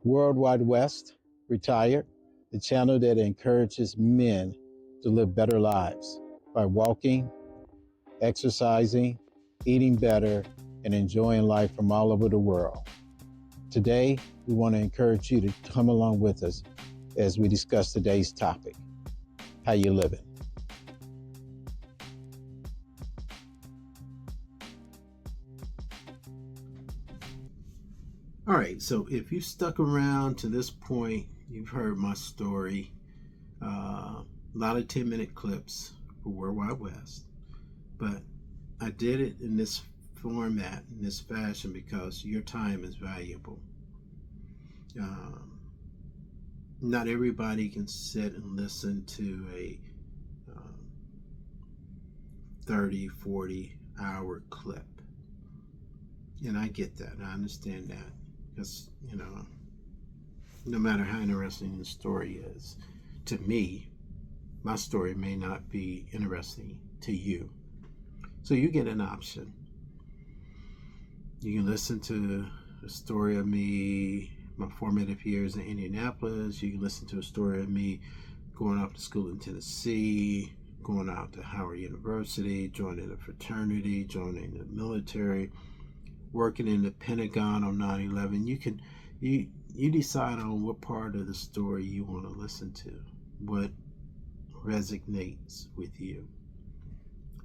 World Wide West, Retired, the channel that encourages men to live better lives by walking, exercising, eating better, and enjoying life from all over the world. Today, we want to encourage you to come along with us as we discuss today's topic, how you living. All right, so if you stuck around to this point, you've heard my story. A lot of 10-minute clips for World Wide West. But I did it in this format, in this fashion, because your time is valuable. Not everybody can sit and listen to a 30, 40-hour clip. And I get that. I understand that. Because, no matter how interesting the story is, to me, my story may not be interesting to you. So you get an option. You can listen to a story of me, my formative years in Indianapolis. You can listen to a story of me going off to school in Tennessee, going out to Howard University, joining a fraternity, joining the military, working in the Pentagon on 9/11. You decide on what part of the story you want to listen to, what resonates with you.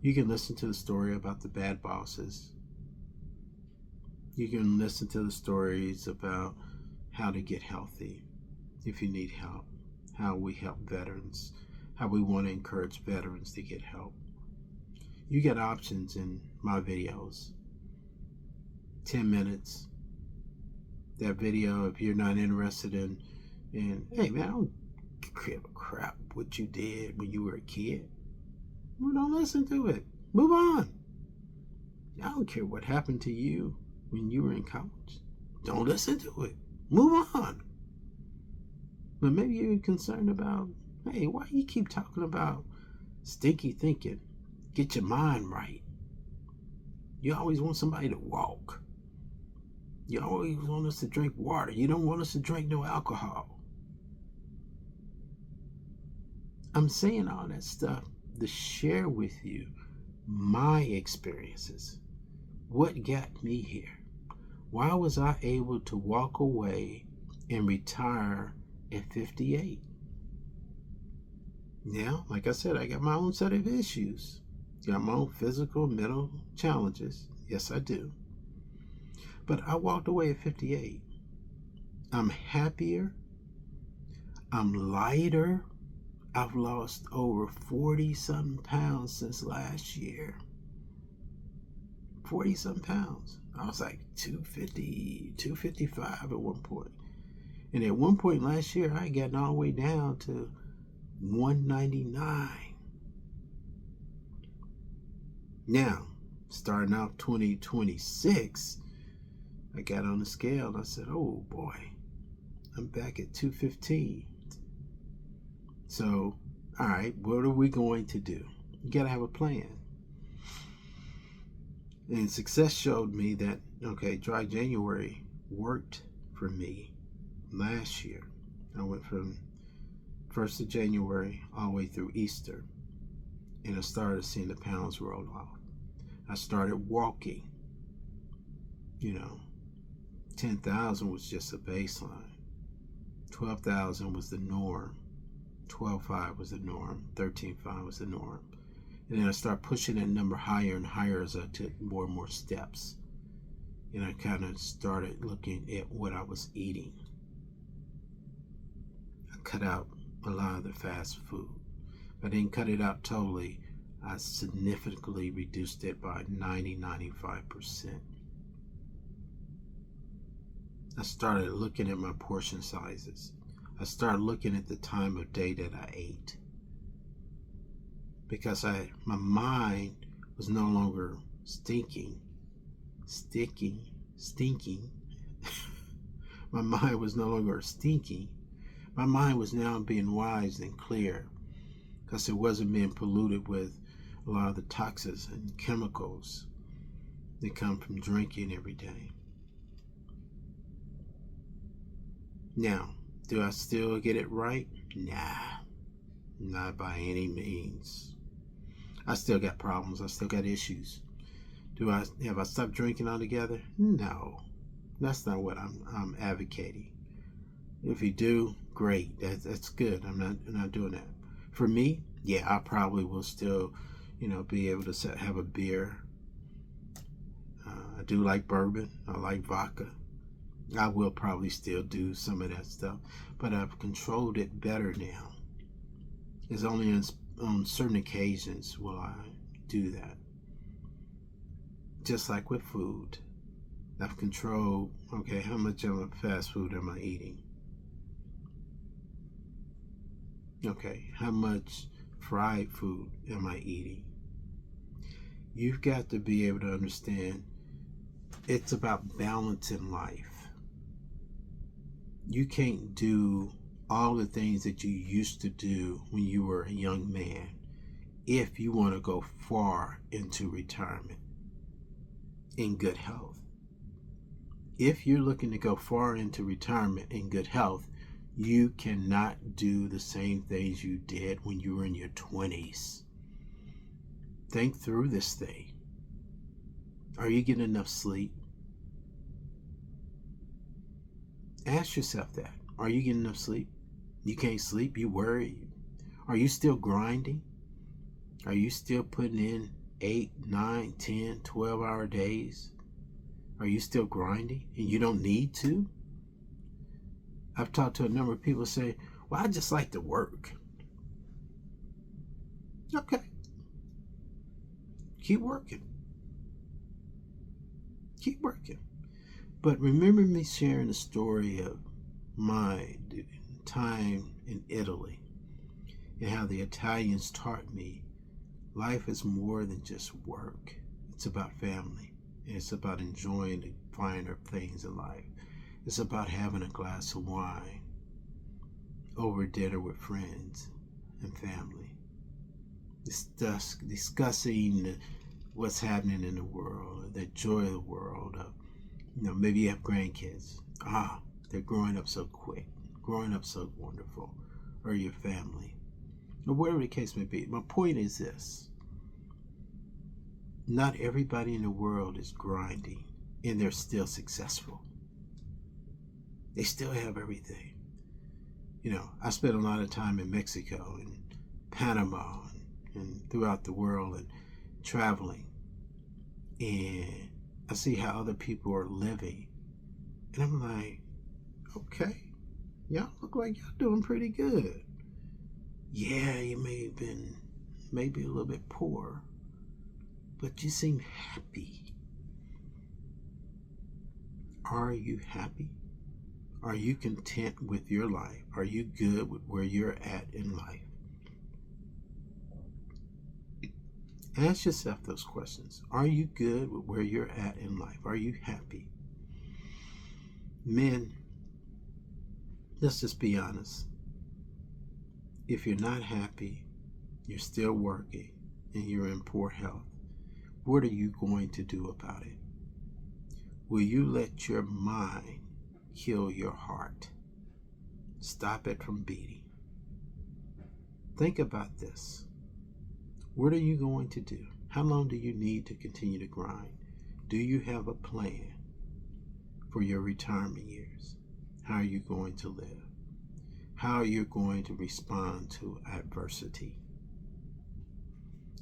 You can listen to the story about the bad bosses. You can listen to the stories about how to get healthy if you need help, how we help veterans, how we want to encourage veterans to get help. You get options in my videos. 10 minutes. That video, if you're not interested in hey man, I don't give a crap what you did when you were a kid. Well, don't listen to it. Move on. I don't care what happened to you when you were in college. Don't listen to it. Move on. But maybe you're concerned about, hey, why you keep talking about stinky thinking? Get your mind right. You always want somebody to walk. You always want us to drink water. You don't want us to drink no alcohol. I'm saying all that stuff to share with you my experiences. What got me here? Why was I able to walk away and retire at 58? Now, like I said, I got my own set of issues. Got my own physical, mental challenges. Yes, I do. But I walked away at 58. I'm happier. I'm lighter. I've lost over 40-something pounds since last year. 40-something pounds. I was like 250, 255 at one point. And at one point last year, I had gotten all the way down to 199. Now, starting out 2026, I got on the scale and I said, oh boy, I'm back at 215. So, all right, what are we going to do? You got to have a plan. And success showed me that, okay, Dry January worked for me last year. I went from 1st of January all the way through Easter. And I started seeing the pounds roll off. I started walking. 10,000 was just a baseline. 12,000 was the norm. 12.5 was the norm. 13.5 was the norm. And then I started pushing that number higher and higher as I took more and more steps. And I kind of started looking at what I was eating. I cut out a lot of the fast food. I didn't cut it out totally. I significantly reduced it by 90-95%. I started looking at my portion sizes. I started looking at the time of day that I ate. Because my mind was no longer stinking. My mind was no longer stinking. My mind was now being wise and clear. Because it wasn't being polluted with a lot of the toxins and chemicals that come from drinking every day. Now, do I still get it right? Nah, not by any means. I still got problems. I still got issues. Have I stopped drinking altogether? No, that's not what I'm advocating. If you do, great. That's good. I'm not doing that. For me, yeah, I probably will still, be able to have a beer. I do like bourbon. I like vodka. I will probably still do some of that stuff, but I've controlled it better now. It's only on certain occasions will I do that. Just like with food, I've controlled, okay, how much of fast food am I eating? Okay, how much fried food am I eating? You've got to be able to understand it's about balance in life. You can't do all the things that you used to do when you were a young man if you want to go far into retirement in good health. If you're looking to go far into retirement in good health, you cannot do the same things you did when you were in your 20s. Think through this thing. Are you getting enough sleep? Ask yourself that. Are you getting enough sleep? You can't sleep? You worry? Are you still grinding? Are you still putting in 8, 9, 10, 12-hour days? Are you still grinding and you don't need to? I've talked to a number of people say, well, I just like to work. Okay. Keep working. Keep working. But remember me sharing the story of my time in Italy and how the Italians taught me life is more than just work. It's about family. And it's about enjoying the finer things in life. It's about having a glass of wine over dinner with friends and family. Discussing what's happening in the world, the joy of the world. Maybe you have grandkids. They're growing up so quick, growing up so wonderful. Or your family. Or whatever the case may be. My point is this. Not everybody in the world is grinding and they're still successful. They still have everything. I spent a lot of time in Mexico and Panama and throughout the world and traveling. And I see how other people are living. And I'm like, okay, y'all look like y'all doing pretty good. Yeah, you may have been maybe a little bit poor, but you seem happy. Are you happy? Are you content with your life? Are you good with where you're at in life? Ask yourself those questions. Are you good with where you're at in life? Are you happy? Men, let's just be honest. If you're not happy, you're still working, and you're in poor health, what are you going to do about it? Will you let your mind kill your heart? Stop it from beating. Think about this. What are you going to do? How long do you need to continue to grind? Do you have a plan for your retirement years? How are you going to live? How are you going to respond to adversity?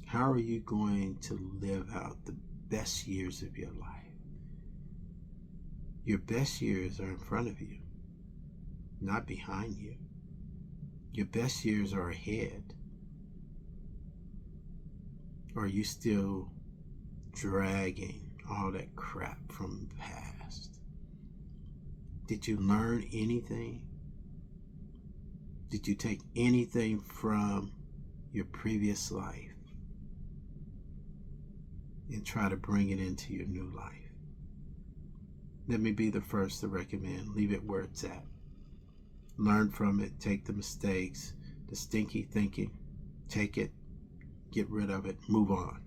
How are you going to live out the best years of your life? Your best years are in front of you, not behind you. Your best years are ahead. Or are you still dragging all that crap from the past? Did you learn anything? Did you take anything from your previous life and try to bring it into your new life? Let me be the first to recommend, leave it where it's at. Learn from it, take the mistakes, the stinky thinking, take it, get rid of it, move on.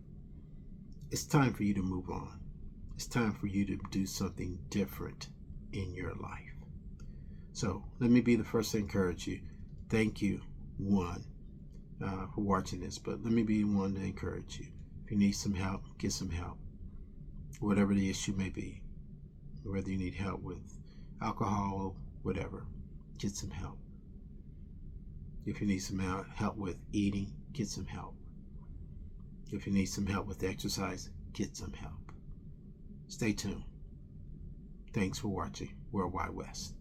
It's time for you to move on. It's time for you to do something different in your life. So let me be the first to encourage you. Thank you, one, for watching this, but let me be one to encourage you. If you need some help, get some help. Whatever the issue may be, whether you need help with alcohol, whatever, get some help. If you need some help with eating, get some help. If you need some help with exercise, get some help. Stay tuned. Thanks for watching Worldwide West.